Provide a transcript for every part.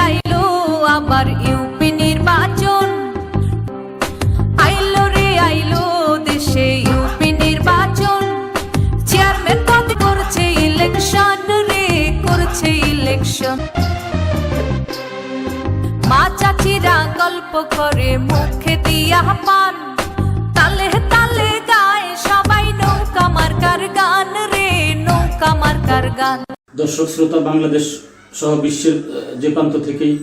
আইলো আবার ইউপি নির্বাচন, আইলো রে আইলো দেশে ইউপি নির্বাচন। চেয়ারম্যান পদ করছে ইলেকশন রে, করছে ইলেকশন। মা চাচিরা গল্প করে মুখে দিয়া পান, তালে তালে গায় সবাই নৌকা মার্কার গান রে, নৌকা মার্কার গান। দর্শক শ্রোতা, বাংলাদেশ সহ বিশ্বের যে প্রান্ত থেকেই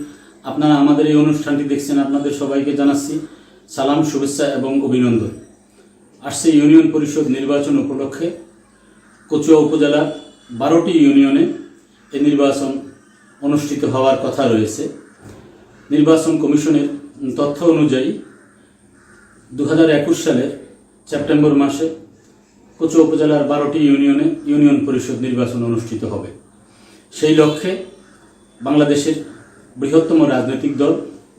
আপনারা আমাদের এই অনুষ্ঠানটি দেখছেন, আপনাদের সবাইকে জানাচ্ছি সালাম, শুভেচ্ছা এবং অভিনন্দন। আসছে ইউনিয়ন পরিষদ নির্বাচন উপলক্ষে কচুয়া উপজেলার 12টি ইউনিয়নে এই নির্বাচন অনুষ্ঠিত হওয়ার কথা রয়েছে। নির্বাচন কমিশনের তথ্য অনুযায়ী 2021 সালের সেপ্টেম্বর মাসে কচুয়া উপজেলার 12টি ইউনিয়নে ইউনিয়ন পরিষদ নির্বাচন অনুষ্ঠিত হবে। সেই লক্ষ্যে বাংলাদেশের বৃহত্তম রাজনৈতিক দল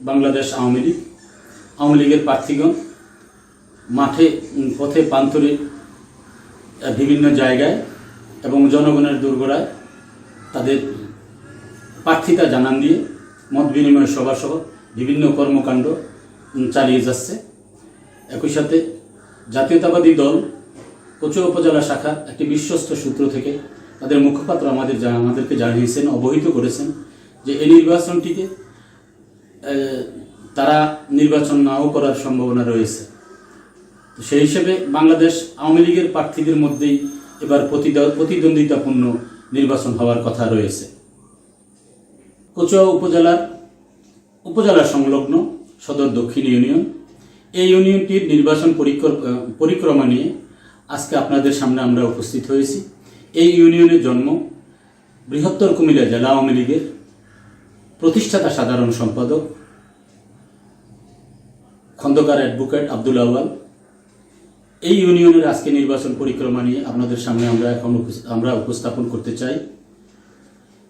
বাংলাদেশ আওয়ামী লীগের প্রার্থীগণ মাঠে পথে প্রান্তরে বিভিন্ন জায়গায় এবং জনগণের দোরগোড়ায় তাদের প্রার্থিতা জানান দিয়ে মত বিনিময় সভাসহ বিভিন্ন কর্মকাণ্ড চালিয়ে যাচ্ছে। একই সাথে জাতীয়তাবাদী দল কচুয়া উপজেলা শাখার একটি বিশ্বস্ত সূত্র থেকে তাদের মুখপাত্র আমাদেরকে জানিয়েছেন, অবহিত করেছেন যে এই নির্বাচনটিতে তারা নির্বাচন নাও করার সম্ভাবনা রয়েছে। তো সেই হিসেবে বাংলাদেশ আওয়ামী লীগের প্রার্থীদের মধ্যেই এবার প্রতিদ্বন্দ্বিতাপূর্ণ নির্বাচন হওয়ার কথা রয়েছে। কচুয়া উপজেলা সংলগ্ন সদর দক্ষিণ ইউনিয়ন, এই ইউনিয়নটির নির্বাচন পরিক্রমা নিয়ে আজকে আপনাদের সামনে আমরা উপস্থিত হয়েছি। এই ইউনিয়নের জন্ম বৃহত্তর কুমিল্লা জেলা আওয়ামী লীগের প্রতিষ্ঠাতা সাধারণ সম্পাদক খন্দকার অ্যাডভোকেট আব্দুল আউয়াল। এই ইউনিয়নের আজকে নির্বাচন পরিক্রমা নিয়ে আপনাদের সামনে আমরা উপস্থাপন করতে চাই।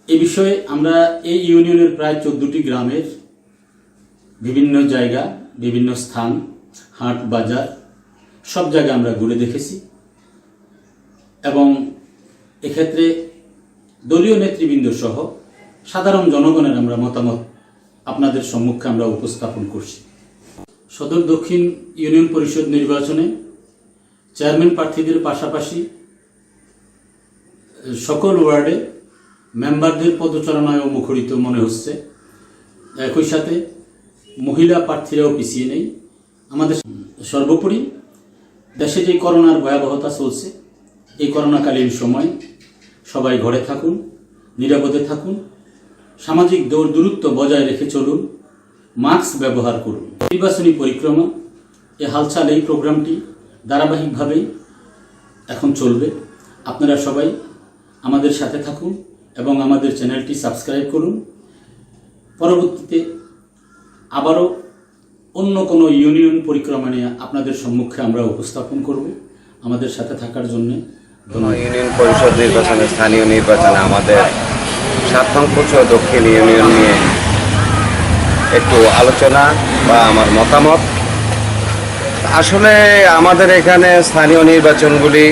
এই বিষয়ে আমরা এই ইউনিয়নের প্রায় 14টি গ্রামের বিভিন্ন জায়গা, বিভিন্ন স্থান, হাট বাজার সব জায়গায় আমরা ঘুরে দেখেছি এবং এক্ষেত্রে দলীয় নেতৃবৃন্দ সহ সাধারণ জনগণের আমরা মতামত আপনাদের সম্মুখে আমরা উপস্থাপন করছি। সদর দক্ষিণ ইউনিয়ন পরিষদ নির্বাচনে চেয়ারম্যান প্রার্থীদের পাশাপাশি সকল ওয়ার্ডে মেম্বারদের পদচারণায়ও মুখরিত মনে হচ্ছে। একই সাথে মহিলা প্রার্থীরাও পিছিয়ে নেই। আমাদের সর্বোপরি দেশে যে করোনার ভয়াবহতা চলছে, এই করোনাকালীন সময় সবাই ঘরে থাকুন, নিরাপদে থাকুন, সামাজিক দূরত্ব বজায় রেখে চলুন, মাস্ক ব্যবহার করুন। নির্বাচনী পরিক্রমা হালচাল এই প্রোগ্রামটি ধারাবাহিকভাবেই এখন চলবে। আপনারা সবাই আমাদের সাথে থাকুন এবং আমাদের চ্যানেলটি সাবস্ক্রাইব করুন। পরবর্তীতে আবারও অন্য কোনো ইউনিয়ন পরিক্রমা নিয়ে আপনাদের সম্মুখে আমরা উপস্থাপন করব। আমাদের সাথে থাকার জন্য ইউনিয়ন পরিষদ নির্বাচনে, স্থানীয় নির্বাচনে আমাদের 7 নং কচুয়া দক্ষিণ ইউনিয়ন নিয়ে একটু আলোচনা বা আমার মতামত। আসলে আমাদের এখানে স্থানীয় নির্বাচনগুলি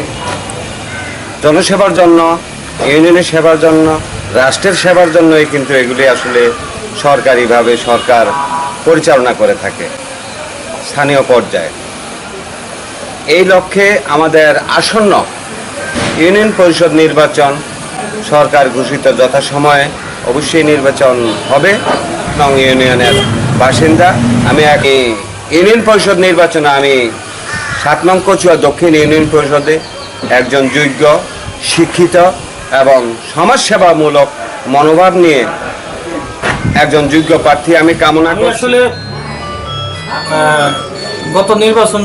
জনসেবার জন্য, ইউনিয়নের সেবার জন্য, রাষ্ট্রের সেবার জন্যই কিন্তু এগুলি আসলে সরকারিভাবে সরকার পরিচালনা করে থাকে স্থানীয় পর্যায়ে। এই লক্ষ্যে আমাদের আসন্ন ইউনিয়ন পরিষদ নির্বাচন সরকার ঘোষিত যথাসময়ে অবশ্যই নির্বাচন হবে এবং ইউনিয়নের বাসিন্দা আমি ইউনিয়ন পরিষদ নির্বাচনে আমি 7 নং কচুয়া দক্ষিণ ইউনিয়ন পরিষদে একজন যোগ্য, শিক্ষিত এবং সমাজসেবামূলক মনোভাব নিয়ে একজন যোগ্য প্রার্থী আমি কামনা করি। আসলে গত নির্বাচন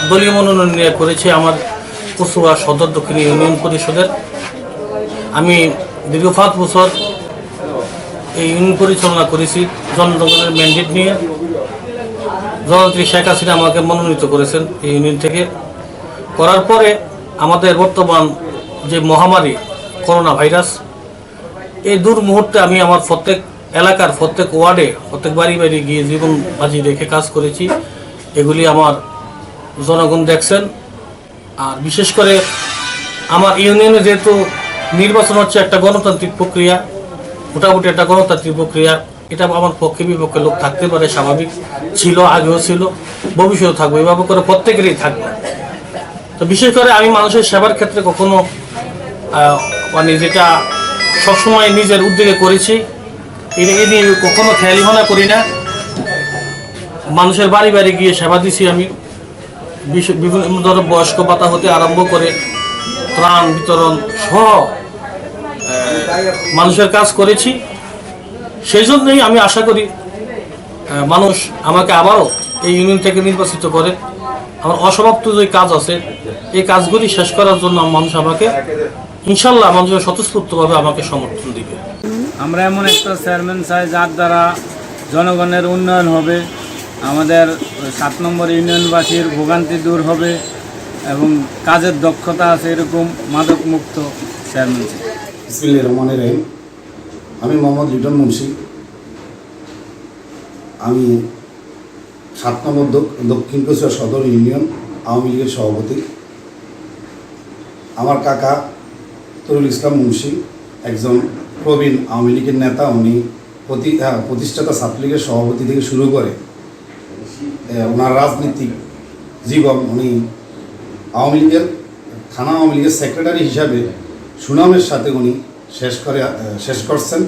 দলীয় মনোনয়ন নিয়ে করেছি আমার কচুয়া সদর দক্ষিণ ইউনিয়ন পরিষদের। আমি দীর্ঘ 5 বছর এই ইউনিয়ন পরিচালনা করেছি জনগণের ম্যান্ডেট নিয়ে। জননেত্রী শেখ হাসিনা আমাকে মনোনীত করেছেন এই ইউনিয়ন থেকে। করার পরে আমাদের বর্তমান যে মহামারী করোনা ভাইরাস, এই দূর মুহূর্তে আমি আমার প্রত্যেক এলাকার প্রত্যেক ওয়ার্ডে প্রত্যেক বাড়ি বাড়ি গিয়ে জীবন বাজি রেখে কাজ করেছি। এগুলি আমার জনগণ দেখছেন। আর বিশেষ করে আমার ইউনিয়নে যেহেতু নির্বাচন হচ্ছে একটা গণতান্ত্রিক প্রক্রিয়া, মোটামুটি একটা গণতান্ত্রিক প্রক্রিয়া, এটা আমার পক্ষে বিপক্ষে লোক থাকতে পারে, স্বাভাবিক ছিল, আগেও ছিল, ভবিষ্যতেও থাকবে, এভাবে করে প্রত্যেকেরই থাকবে। তো বিশেষ করে আমি মানুষের সেবার ক্ষেত্রে কখনো মানে যেটা সবসময় নিজের উদ্যোগে করেছি, এটা নিয়ে কখনো খেয়ালি মনে করি না। মানুষের বাড়ি বাড়ি গিয়ে সেবা দিছি আমি, বিভিন্ন ধরনের বয়স্ক ভাতা হতে আরম্ভ করে ত্রাণ বিতরণ সহ মানুষের কাজ করেছি। সেই জন্যই আমি আশা করি মানুষ আমাকে আবারও এই ইউনিয়ন থেকে নির্বাচিত করে। আমার অসমাপ্ত যে কাজ আছে এই কাজগুলি শেষ করার জন্য মানুষ আমাকে ইনশাল্লাহ মানুষের স্বতঃস্ফূর্তভাবে আমাকে সমর্থন দিবে। আমরা এমন একটা চেয়ারম্যান চাই যার দ্বারা জনগণের উন্নয়ন হবে, আমাদের 7 নম্বর ইউনিয়নবাসীর ভোগান্তি দূর হবে এবং কাজের দক্ষতা আছে এরকম মাদক মুক্ত চেয়ারম্যান চাই। বিসমিল্লাহির রহমানির রহিম। আমি মোহাম্মদ লিটন মুন্সি। আমি 7 নম্বর দক্ষিণ কচুয়া সদর ইউনিয়ন আওয়ামী লীগের সভাপতি। আমার কাকা তরুল ইসলাম মুন্সি একজন প্রবীণ আওয়ামী লীগের নেতা। উনি প্রতিষ্ঠাতা ছাত্রলীগের সভাপতি থেকে শুরু করে ওনার রাজনীতিক জীবন, উনি আওয়ামী লীগের থানা আওয়ামী লীগের সেক্রেটারি হিসাবে সুনামের সাথে উনি শেষ করছেন।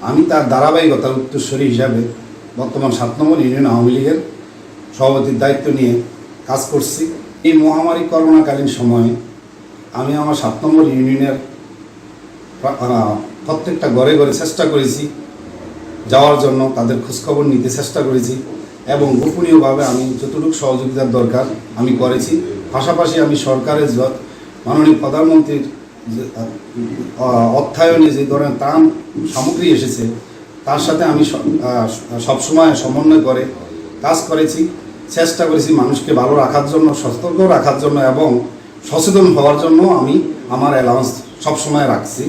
আমি তার ধারাবাহিকতার উত্তরসূরি হিসাবে বর্তমান 7 নম্বর ইউনিয়ন আওয়ামী লীগের সভাপতির দায়িত্ব নিয়ে কাজ করছি। এই মহামারী করোনাকালীন সময়ে আমি আমার 7 নম্বর ইউনিয়নের প্রত্যেকটা ঘরে ঘরে চেষ্টা করেছি যাওয়ার জন্য, তাদের খোঁজখবর নিতে চেষ্টা করেছি এবং গোপনীয়ভাবে আমি যতটুকু সহযোগিতার দরকার আমি করেছি। পাশাপাশি আমি সরকারের মাননীয় প্রধানমন্ত্রীর অর্থায়নে যে ধরনের ত্রাণ সামগ্রী এসেছে তার সাথে আমি সবসময় সমন্বয় করে কাজ করেছি, চেষ্টা করেছি মানুষকে ভালো রাখার জন্য, সতর্ক রাখার জন্য এবং সচেতন হওয়ার জন্য আমি আমার অ্যালাউন্স সবসময় রাখছি।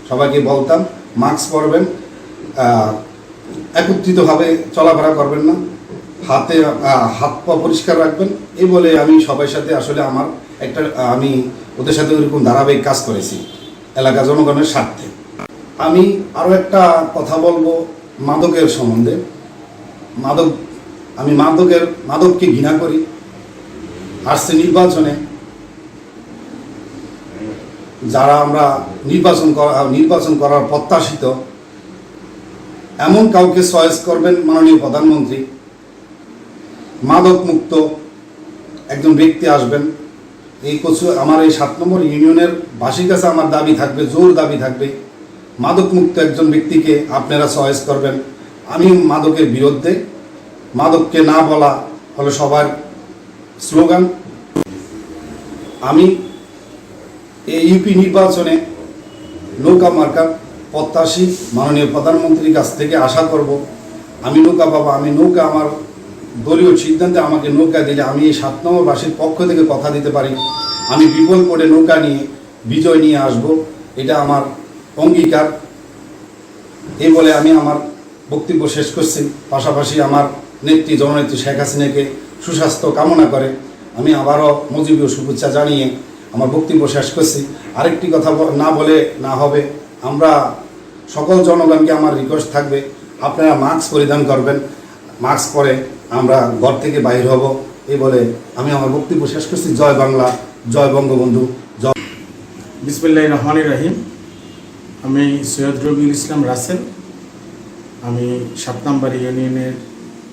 সবাইকে বলতাম মাস্ক পরবেন, একত্রিতভাবে চলাফেরা করবেন না, হাত পা পরিষ্কার রাখবেন, এই বলে আমি সবার সাথে আসলে আমি ওদের সাথে ওইরকম ধারাবাহিক কাজ করেছি এলাকা জনগণের স্বার্থে। আমি আরও একটা কথা বলবো মাদকের সম্বন্ধে। আমি মাদককে ঘৃণা করি। আসছে নির্বাচনে যারা আমরা নির্বাচন করার প্রত্যাশিত, এমন কাউকে চয়েস করবেন মাননীয় প্রধানমন্ত্রী, মাদক মুক্ত একজন ব্যক্তি আসবেন। আমার এই 7 নম্বর ইউনিয়নের বাসীর কাছে আমার দাবি থাকবে, জোর দাবি থাকবে, মাদক মুক্ত একজন ব্যক্তিকে আপনারা চয়েস করবেন। আমি মাদকের বিরুদ্ধে, মাদককে না বলা হলো সবার স্লোগান। আমি এই ইউপি নির্বাচনে নৌকা মার্কার প্রত্যাশী, মাননীয় প্রধানমন্ত্রীর কাছ থেকে আশা করব আমি নৌকা পাবো। আমি নৌকা আমার দলীয় সিদ্ধান্তে আমাকে নৌকা দিলে আমি এই 7 নম্বরবাসীর পক্ষ থেকে কথা দিতে পারি, আমি বিপুল করে নৌকা নিয়ে বিজয় নিয়ে আসব, এটা আমার অঙ্গীকার। এই বলে আমি আমার বক্তব্য শেষ করছি। পাশাপাশি আমার নেত্রী জননেত্রী শেখ হাসিনাকে সুস্বাস্থ্য কামনা করে আমি আবারও মজিবীয় শুভেচ্ছা জানিয়ে আমার বক্তব্য শেষ করছি। আরেকটি কথা না বলে না হবে, আমরা সকল জনগণকে আমার রিকোয়েস্ট থাকবে আপনারা মাস্ক পরিধান করবেন, মাস্ক পরে আমরা ঘর থেকে বাইর হব, এই বলে আমি আমার বক্তব্য শেষ করছি। জয় বাংলা, জয় বঙ্গবন্ধু, জয়। বিসমিল্লাহির রহমানির রহিম। আমি সৈয়দ রবিউল ইসলাম রাসেল। আমি 7 নম্বর ইউনিয়নের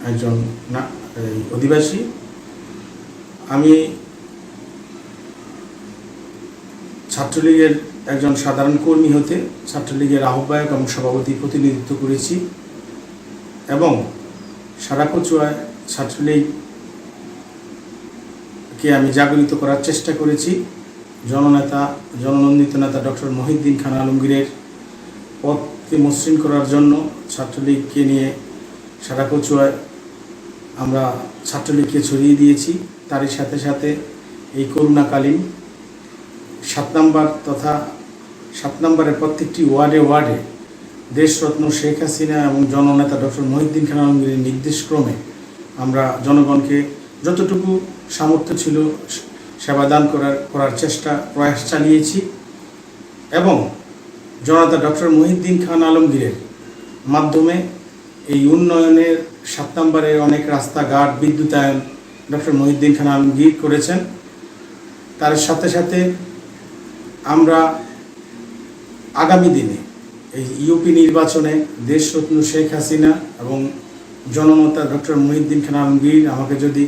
একজন অধিবাসী। আমি ছাত্রলীগের একজন সাধারণ কর্মী হতে ছাত্রলীগের আহ্বায়ক এবং সভাপতি প্রতিনিধিত্ব করেছি এবং সারা কচুয়ায় ছাত্রলীগকে আমি জাগরিত করার চেষ্টা করেছি। জননন্দিত নেতা ডক্টর মহিউদ্দিন খান আলমগীরের পথকে মসৃণ করার জন্য ছাত্রলীগকে নিয়ে সারা কচুয়ায় আমরা ছাত্রলীগকে ছড়িয়ে দিয়েছি। তারই সাথে সাথে এই করোনাকালীন 7 নম্বর তথা 7 নম্বরের প্রত্যেকটি ওয়ার্ডে দেশরত্ন শেখ হাসিনা এবং জননেতা ডক্টর মহিউদ্দিন খান আলমগীরের নির্দেশক্রমে আমরা জনগণকে যতটুকু সামর্থ্য ছিল সেবাদান করার প্রয়াস চালিয়েছি এবং জননেতা ডক্টর মহিউদ্দিন খান আলমগীরের মাধ্যমে এই উন্নয়নের 7 নম্বরে অনেক রাস্তাঘাট, বিদ্যুতায়ন ডক্টর মহিউদ্দিন খান আলমগীর করেছেন। তার সাথে সাথে আমরা আগামী দিনে এই ইউপি নির্বাচনে দেশরত্ন শেখ হাসিনা এবং জননেতা ডক্টর মহিউদ্দিন খান আলমগীর আমাকে যদি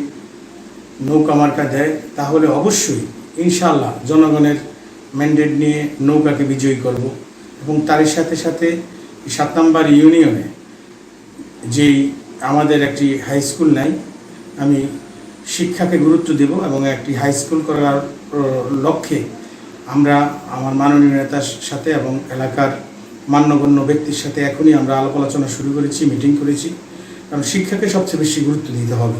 নৌকা মার্কা দেয়, তাহলে অবশ্যই ইনশাআল্লাহ জনগণের ম্যান্ডেট নিয়ে নৌকাকে বিজয়ী করব। এবং তারই সাথে সাথে 7 নম্বর ইউনিয়নে যেই আমাদের একটি হাই স্কুল নাই, আমি শিক্ষাকে গুরুত্ব দেব এবং একটি হাই স্কুল করার লক্ষ্যে আমরা আমার মাননীয় নেতার সাথে এবং এলাকার মান্যগণ্য ব্যক্তির সাথে এখনই আমরা আলাপ আলোচনা শুরু করেছি, মিটিং করেছি। কারণ শিক্ষাকে সবচেয়ে বেশি গুরুত্ব দিতে হবে,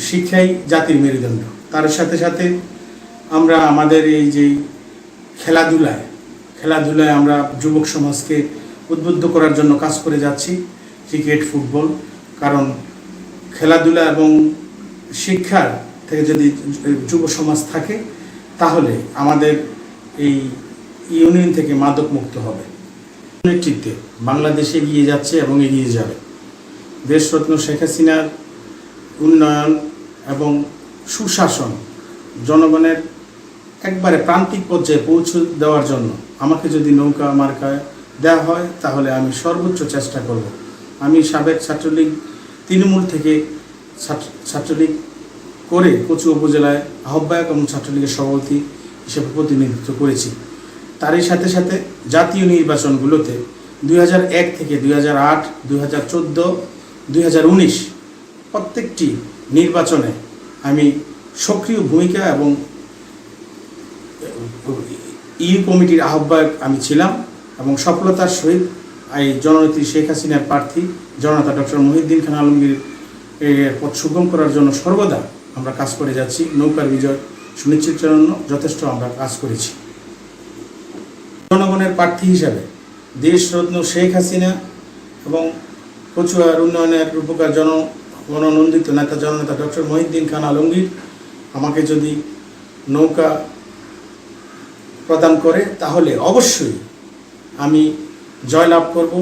শিক্ষাই জাতির মেরুদণ্ড। তার সাথে সাথে আমরা আমাদের এই যে খেলাধুলায় আমরা যুবক সমাজকে উদ্বুদ্ধ করার জন্য কাজ করে যাচ্ছি, ক্রিকেট, ফুটবল। কারণ খেলাধুলা এবং শিক্ষার থেকে যদি যুব সমাজ থাকে, তাহলে আমাদের এই ইউনিয়ন থেকে মাদক মুক্ত হবে। নেতৃত্বে বাংলাদেশ এগিয়ে যাচ্ছে এবং এগিয়ে যাবে। দেশরত্ন শেখ হাসিনার উন্নয়ন এবং সুশাসন জনগণের একবারে প্রান্তিক পর্যায়ে পৌঁছে দেওয়ার জন্য আমাকে যদি নৌকা মার্কায় দেওয়া হয়, তাহলে আমি সর্বোচ্চ চেষ্টা করব। আমি সাবেক ছাত্রলীগ তৃণমূল থেকে ছাত্রলীগ করে কচু উপজেলায় আহ্বায়ক এবং ছাত্রলীগের সভাপতি হিসেবে প্রতিনিধিত্ব করেছি। তারই সাথে সাথে জাতীয় নির্বাচনগুলোতে 2001 থেকে 2008, 2014, 2019 প্রত্যেকটি নির্বাচনে আমি সক্রিয় ভূমিকা এবং ইউ কমিটির আহ্বায়ক আমি ছিলাম এবং সফলতার সহিত এই জননেত্রী শেখ হাসিনার প্রার্থী জননেতা ডক্টর মহিউদ্দিন খান আলমগীর এর পথ সুগম করার জন্য সর্বদা আমরা কাজ করে যাচ্ছি। নৌকার বিজয় সুনিশ্চিতের জন্য যথেষ্ট আমরা কাজ করেছি। জনগণের প্রার্থী হিসাবে দেশরত্ন শেখ হাসিনা এবং কচুয়ার উন্নয়নের রূপকার জনগণনন্দিত নেতা জননেতা ডক্টর মহিউদ্দিন খান আলমগীর আমাকে যদি নৌকা প্রদান করে, তাহলে অবশ্যই আমি জয়লাভ করব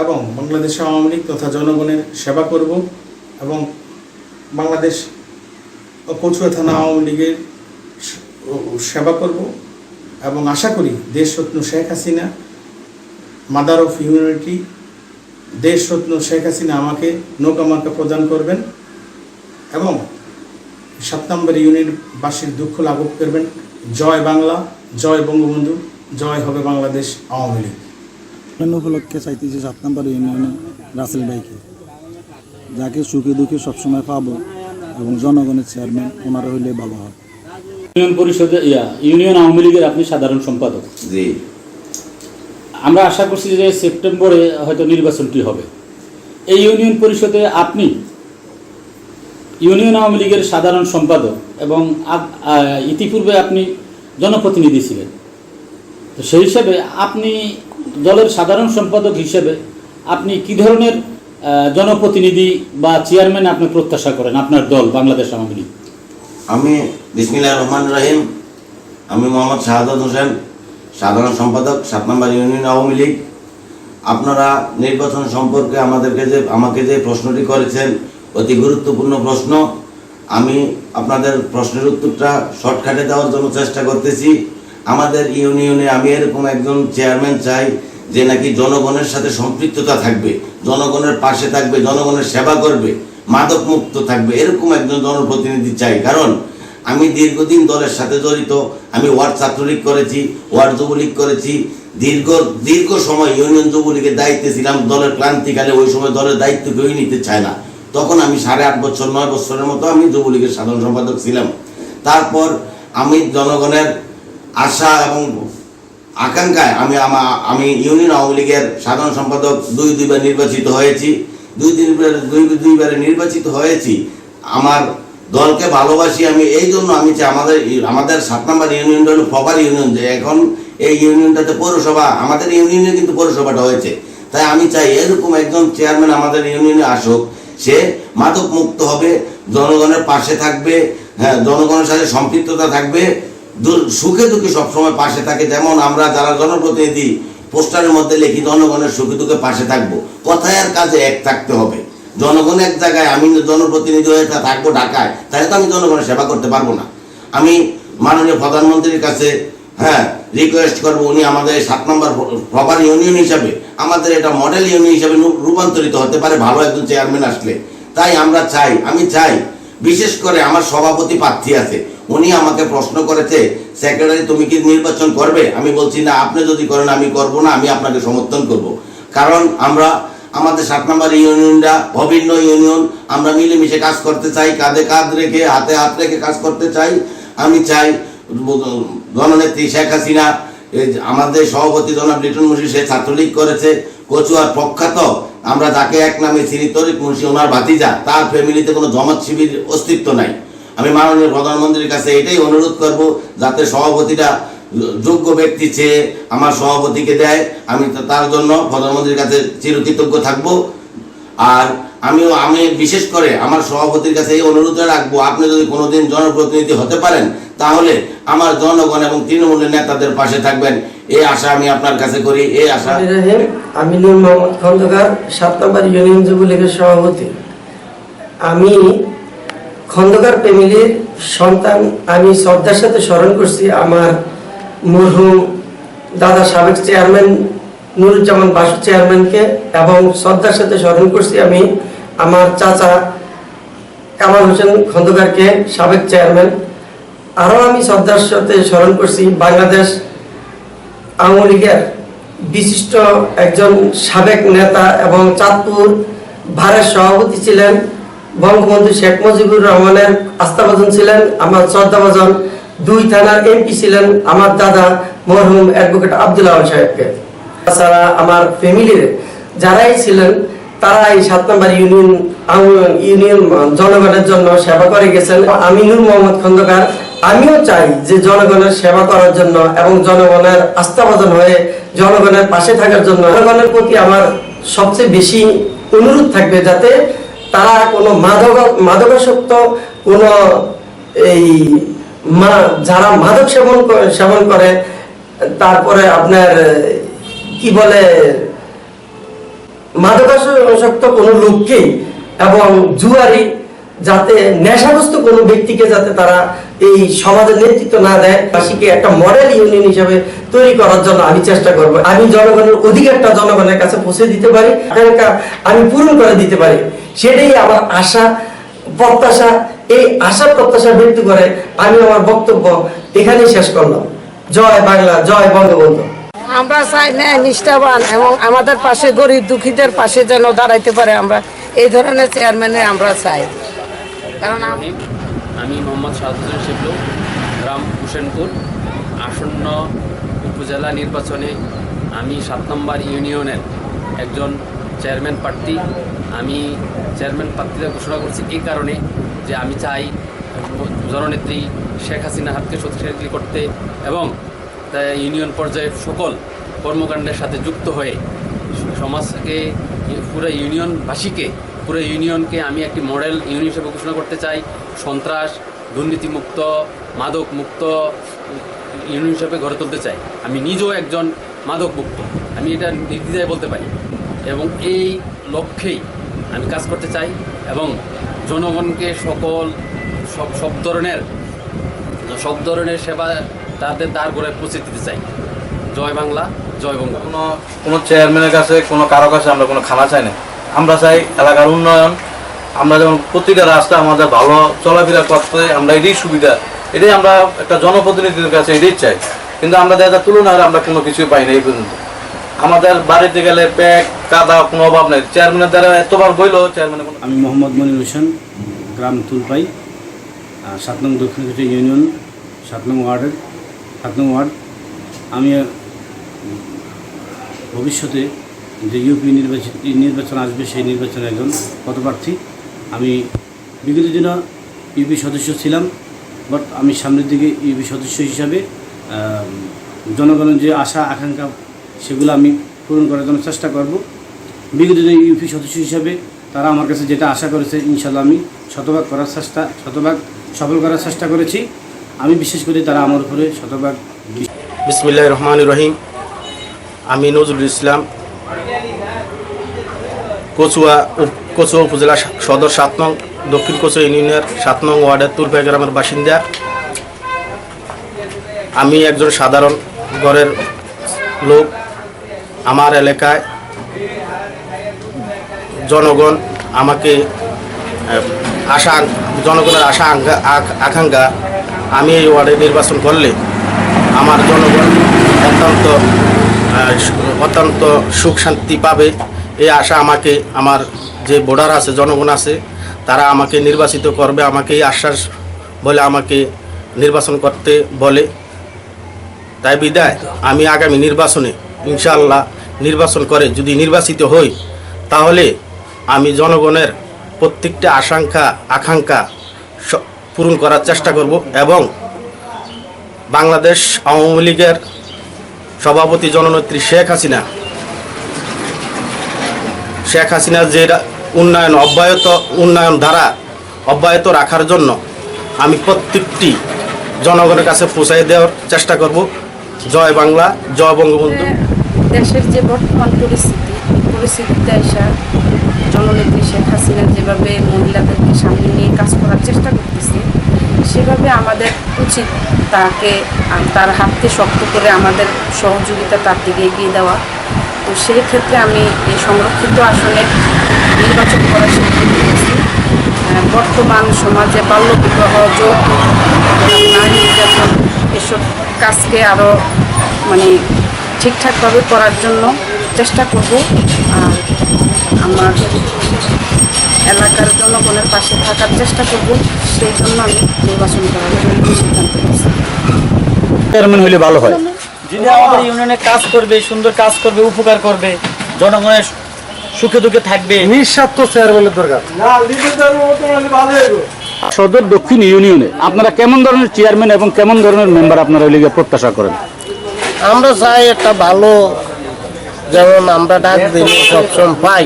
এবং বাংলাদেশ আওয়ামী লীগ তথা জনগণের সেবা করব এবং বাংলাদেশ কচুয়া থানা আওয়ামী লীগের সেবা করব এবং আশা করি দেশরত্ন Sheikh Hasina, mother of humanity দেশরত্ন শেখ হাসিনা আমাকে নৌকা মার্কা প্রদান করবেন এবং 7 নম্বর ইউনিয়নবাসীর দুঃখ লাঘব করবেন। জয় বাংলা, জয় বঙ্গবন্ধু, জয় হবে বাংলাদেশ আওয়ামী লীগ। উপলক্ষে চাইতেছি 7 নম্বর ইউনিয়নে রাসেল ভাইকে, যাকে সুখে দুঃখে সবসময় পাবো এবং জনগণের চেয়ারম্যান ওনারা হইলে ভালো হয়। ইউনিয়ন পরিষদে ইউনিয়ন আওয়ামী লীগের আপনি সাধারণ সম্পাদক। জি, আমরা আশা করছি যে সেপ্টেম্বরে হয়তো নির্বাচনটি হবে। এই ইউনিয়ন পরিষদে আপনি ইউনিয়ন আওয়ামী লীগের সাধারণ সম্পাদক এবং ইতিপূর্বে আপনি জনপ্রতিনিধি ছিলেন, তো সেই হিসাবে আপনি দলের সাধারণ সম্পাদক হিসেবে আপনি কি ধরনের জনপ্রতিনিধি বা চেয়ারম্যান আপনি প্রত্যাশা করেন আপনার দল বাংলাদেশ আওয়ামী লীগ? আমি বিসমিল্লাহির রহমানির রহিম, আমি মোহাম্মদ শাহাদাত হোসেন, সাধারণ সম্পাদক 7 নম্বর ইউনিয়ন আওয়ামী লীগ। আপনারা নির্বাচন সম্পর্কে আমাকে যে প্রশ্নটি করেছেন অতি গুরুত্বপূর্ণ প্রশ্ন। আমি আপনাদের প্রশ্নের উত্তরটা শর্টকাটে দেওয়ার জন্য চেষ্টা করতেছি। আমাদের ইউনিয়নে আমি এরকম একজন চেয়ারম্যান চাই যে নাকি জনগণের সাথে সম্পৃক্ততা থাকবে, জনগণের পাশে থাকবে, জনগণের সেবা করবে, মাদক মুক্ত থাকবে, এরকম একজন জনপ্রতিনিধি চাই। কারণ আমি দীর্ঘদিন দলের সাথে জড়িত। আমি ওয়ার্ড ছাত্রলীগ করেছি, ওয়ার্ড যুবলীগ করেছি, দীর্ঘ সময় ইউনিয়ন যুবলীগের দায়িত্বে ছিলাম। দলের ক্লান্তিকালে ওই সময় দলের দায়িত্ব কেউই নিতে চায় না, তখন আমি 8.5 বছর 9 বছরের মতো আমি যুবলীগের সাধারণ সম্পাদক ছিলাম। তারপর আমি জনগণের আশা এবং আকাঙ্ক্ষায় আমি ইউনিয়ন আওয়ামী লীগের সাধারণ সম্পাদক দুইবার নির্বাচিত হয়েছি। দুইবারে নির্বাচিত হয়েছি। আমার দলকে ভালোবাসি আমি, এই জন্য আমি চাই আমাদের 7 নম্বর ইউনিয়নটা হলো প্রপার ইউনিয়ন, যে এখন এই ইউনিয়নটাতে পৌরসভা, আমাদের ইউনিয়নে কিন্তু পৌরসভাটা হয়েছে। তাই আমি চাই এরকম একজন চেয়ারম্যান আমাদের ইউনিয়নে আসুক, সে মাদক মুক্ত হবে, জনগণের পাশে থাকবে, হ্যাঁ, জনগণের সাথে সম্পৃক্ততা থাকবে, সুখে দুঃখে সবসময় পাশে থাকে। যেমন আমরা যারা জনপ্রতিনিধি পোস্টারের মধ্যে লিখি জনগণের সুখে দুঃখে পাশে থাকবো, কথায় আর কাজে এক থাকতে হবে। জনগণ এক জায়গায়, আমি জনপ্রতিনিধি হয়ে থাকবো ঢাকায়, তাহলে তো আমি জনগণের সেবা করতে পারবো না। আমি মাননীয় প্রধানমন্ত্রীর কাছে রিকোয়েস্ট করবো, উনি আমাদের 7 নম্বর প্রপার ইউনিয়ন হিসাবে, আমাদের এটা মডেল ইউনিয়ন হিসাবে রূপান্তরিত হতে পারে ভালো একজন চেয়ারম্যান আসলে। তাই আমি চাই বিশেষ করে আমার সভাপতি প্রার্থী আছে, উনি আমাকে প্রশ্ন করেছে, সেক্রেটারি তুমি কি নির্বাচন করবে? আমি বলছি না, আপনি যদি করেন আমি করব না, আমি আপনাকে সমর্থন করব। কারণ আমাদের 7 নম্বর ইউনিয়নটা অভিন্ন ইউনিয়ন, আমরা মিলেমিশে কাজ করতে চাই, কাঁধে কাঁধ রেখে হাতে হাত রেখে কাজ করতে চাই। আমি চাই জননেত্রী শেখ হাসিনা, আমাদের সভাপতি জনাব লিটন মুন্সি, সে ছাত্রলীগ করেছে, কচুয়ার প্রখ্যাত, আমরা যাকে এক নামে চিনি তরিক মুন্সি, ওনার ভাতিজা, তার ফ্যামিলিতে কোনো জমাত শিবির অস্তিত্ব নাই। আমি মাননীয় প্রধানমন্ত্রীর কাছে এটাই অনুরোধ করব, যাতে সভাপতিটা যোগ্য ব্যক্তি চেয়ে আমার সভাপতিকে দেয়। আমি তার জন্য প্রধানমন্ত্রীর কাছে চিরকৃতজ্ঞ থাকব। আর আমি বিশেষ করে আমার সভাপতির কাছে এই অনুরোধ রাখবো, আপনি যদি কোনোদিন জনপ্রতিনিধি হতে পারেন তাহলে আমার জনগণ এবং তৃণমূলের নেতাদের পাশে থাকবেন, এই আশা আমি আপনার কাছে করি। এই আশা। আমি নূর মোহাম্মদ খন্দকার, 7 নম্বর ইউনিয়ন যুবলীগের সভাপতি। আমি খন্দকার ফ্যামিলির সন্তান। আমি শ্রদ্ধার সাথে স্মরণ করছি আমার মরহুম দাদা সাবেক চেয়ারম্যান নুরুজ্জামান বাসু চেয়ারম্যানকে, এবং শ্রদ্ধার সাথে স্মরণ করছি আমি আমার চাচা কামাল হোসেন খন্দকারকে, সাবেক চেয়ারম্যান। আরও আমি শ্রদ্ধার সাথে স্মরণ করছি বাংলাদেশ আওয়ামী লীগের বিশিষ্ট একজন সাবেক নেতা এবং চাঁদপুর ভারের সভাপতি ছিলেন, বঙ্গবন্ধু শেখ মুজিবুর রহমানের আস্থাভাজন ছিলেন, আমার শ্রদ্ধাভাজন 2 থানার এমপি ছিলেন আমার দাদা মরহুম অ্যাডভোকেট আব্দুল আওয়াল সাহেবকে। তাছাড়া আমার ফ্যামিলির যারাই ছিলেন তারা এই 7 নম্বর ইউনিয়ন জনগণের জন্য সেবা করে গেছেন। আমি নূর মোহাম্মদ খন্দকার, আমিও চাই যে জনগণের সেবা করার জন্য এবং জনগণের আস্থাভাজন হয়ে জনগণের পাশে থাকার জন্য জনগণের প্রতি আমার সবচেয়ে বেশি অনুরোধ থাকবে, যাতে তারা কোনো মাদকাসক্ত কোনো যারা মাদক সেবন করে, তারপরে আপনার কি বলে মাদকাসক্ত কোনো লোককে এবং জুয়ারি, যাতে নেশাগ্রস্ত কোনো ব্যক্তিকে যাতে তারা এই সমাজের নেতৃত্ব না দেয়। বাসীকে একটা মডেল ইউনিয়ন হিসেবে তৈরি করার জন্য আমি চেষ্টা করব। আমি জনগণের অধিকারটা জনগণের কাছে পৌঁছে দিতে পারি, আমি পূরণ করে দিতে পারি, সেটাই আমার আশা প্রত্যাশা। এই আশা প্রত্যাশা ব্যক্ত করে আমি আমার বক্তব্য এখানেই শেষ করলাম। জয় বাংলা, জয় বঙ্গবন্ধু। আমরা চাই ন্যায় নিষ্ঠাবান এবং আমাদের পাশে গরিব দুঃখীদের পাশে যেন দাঁড়াইতে পারে, আমরা এই ধরনের চেয়ারম্যানে আমরা চাই। কারণ আমি মোহাম্মদ শাহাদ হোসেন শিবলু, গ্রাম হুসেনপুর। আসন্ন উপজেলা নির্বাচনে আমি 7 নম্বর ইউনিয়নের একজন চেয়ারম্যান প্রার্থী। আমি চেয়ারম্যান প্রার্থীরা ঘোষণা করছি এই কারণে যে আমি চাই জননেত্রী শেখ হাসিনার হাতকে শক্তিশালী করতে এবং ইউনিয়ন পর্যায়ের সকল কর্মকাণ্ডের সাথে যুক্ত হয়ে সমাজকে, পুরো ইউনিয়নকে আমি একটি মডেল ইউনিয়ন হিসেবে ঘোষণা করতে চাই। সন্ত্রাস, দুর্নীতিমুক্ত, মাদক মুক্ত ইউনিয়ন হিসেবে গড়ে তুলতে চাই। আমি নিজেও একজন মাদক মুক্ত, আমি এটা নির্দ্বিধায় বলতে পারি, এবং এই লক্ষ্যেই আমি কাজ করতে চাই এবং জনগণকে সব ধরনের সেবা তাদের দ্বার করে পৌঁছে দিতে চাই। জয় বাংলা, জয় বঙ্গ। কোনো চেয়ারম্যানের কাছে কারো কাছে আমরা কোনো খানা চাই না, আমরা চাই এলাকার উন্নয়ন। আমরা যেমন প্রতিটা রাস্তা আমাদের ভালো চলাফেরা করতে, আমরা এটাই সুবিধা, এটাই আমরা একটা জনপ্রতিনিধির কাছে এটাই চাই। কিন্তু আমরা দেখা তুলনায় আমরা কোনো কিছুই পাই না এই পর্যন্ত। আমাদের বাড়িতে গেলে প্যাক কাদা কোনো অভাব নেই, চেয়ারম্যানের দ্বারা এতবার বইল চেয়ারম্যানের। আমি মোহাম্মদ মনির হোসেন, গ্রাম তুলপাই, 7 নং দক্ষিণ ইউনিয়ন, 7 নং ওয়ার্ডের 7 নং ওয়ার্ড। আমি ভবিষ্যতে যে ইউপি নির্বাচন আসবে সেই নির্বাচনে একজন পদপ্রার্থী। আমি বিগত দিনে ইউপি সদস্য ছিলাম, বাট আমি সামনের দিকে ইউপি সদস্য হিসাবে জনগণের যে আশা আকাঙ্ক্ষা সেগুলো আমি পূরণ করার জন্য চেষ্টা করব। বিগত দিনে ইউপি সদস্য হিসাবে তারা আমার কাছে যেটা আশা করেছে ইনশাল্লাহ আমি শতভাগ সফল করার চেষ্টা করেছি। আমি বিশেষ করে তারা আমার উপরে শতভাগ। বিসমিল্লাহির রহমানির রহিম। আমি নজরুল ইসলাম, কচুয়া উপজেলা সদর 7 নং দক্ষিণ কচুয়া ইউনিয়নের 7 নং ওয়ার্ডের তুলপা গ্রামের বাসিন্দা। আমি একজন সাধারণ ঘরের লোক। আমার এলাকায় জনগণ আমাকে জনগণের আশা আকাঙ্ক্ষা আমি এই ওয়ার্ডে নির্বাচন করলে আমার জনগণ অত্যন্ত সুখ শান্তি পাবে, এই আশা আমাকে আমার যে ভোটার আছে, জনগণ আছে, তারা আমাকে নির্বাচিত করবে, আমাকে এই আশ্বাস বলে আমাকে নির্বাচন করতে বলে। তাই বিদায় আমি আগামী নির্বাচনে ইনশাআল্লাহ নির্বাচন করে যদি নির্বাচিত হই, তাহলে আমি জনগণের প্রত্যেকটা আকাঙ্ক্ষা পূরণ করার চেষ্টা করব এবং বাংলাদেশ আওয়ামী লীগের সভাপতি জননেত্রী শেখ হাসিনা যে উন্নয়ন ধারা অব্যাহত রাখার জন্য আমি প্রত্যেকটি জনগণের কাছে পৌঁছায় দেওয়ার চেষ্টা করব। জয় বাংলা, জয় বঙ্গবন্ধু। দেশের যে বর্তমান পরিস্থিতিতে এসে জননেত্রী শেখ হাসিনা যেভাবে মহিলাদেরকে সামনে নিয়ে কাজ করার চেষ্টা করতেছে, সেভাবে আমাদের উচিত তার হাতকে শক্ত করে আমাদের সহযোগিতা তার দিকে এগিয়ে দেওয়া। তো সেই ক্ষেত্রে আমি এই সংরক্ষিত আসনে নির্বাচন করার সিদ্ধান্ত নিয়েছি। বর্তমান সমাজে বাল্যবিবাহ, যৌতুক, নারী নির্যাতন এসব কাজকে আরও ঠিকঠাকভাবে করার জন্য চেষ্টা করব। আর আমার এলাকার জনগণের পাশে থাকার চেষ্টা করব, সেই জন্য আমি নির্বাচন করার জন্য সিদ্ধান্ত নিয়েছি। চেয়ারম্যান হলে ভালো হয়। যিনি আমাদের ইউনিয়নে কাজ করবে, সুন্দর কাজ করবে, উপকার করবে, জনগণের সুখে দুঃখে থাকবে, নিঃস্বার্থ চেয়ারম্যানের দরকার। সদর দক্ষিণ ইউনিয়নে আপনারা কেমন ধরনের চেয়ারম্যান এবং কেমন ধরনের মেম্বার আপনারা ওই লিগে প্রত্যাশা করেন? আমরা চাই একটা ভালো, যেমন আমরা ডাক দিই সবসময় পাই,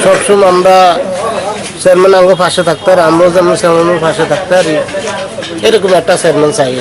সবসময় আমরা চেয়ারম্যান আমার পাশে থাকতে পারি, আমরাও যেমন চেয়ারম্যানের পাশে থাকতে পারি, এরকম একটা চেয়ারম্যান চাই।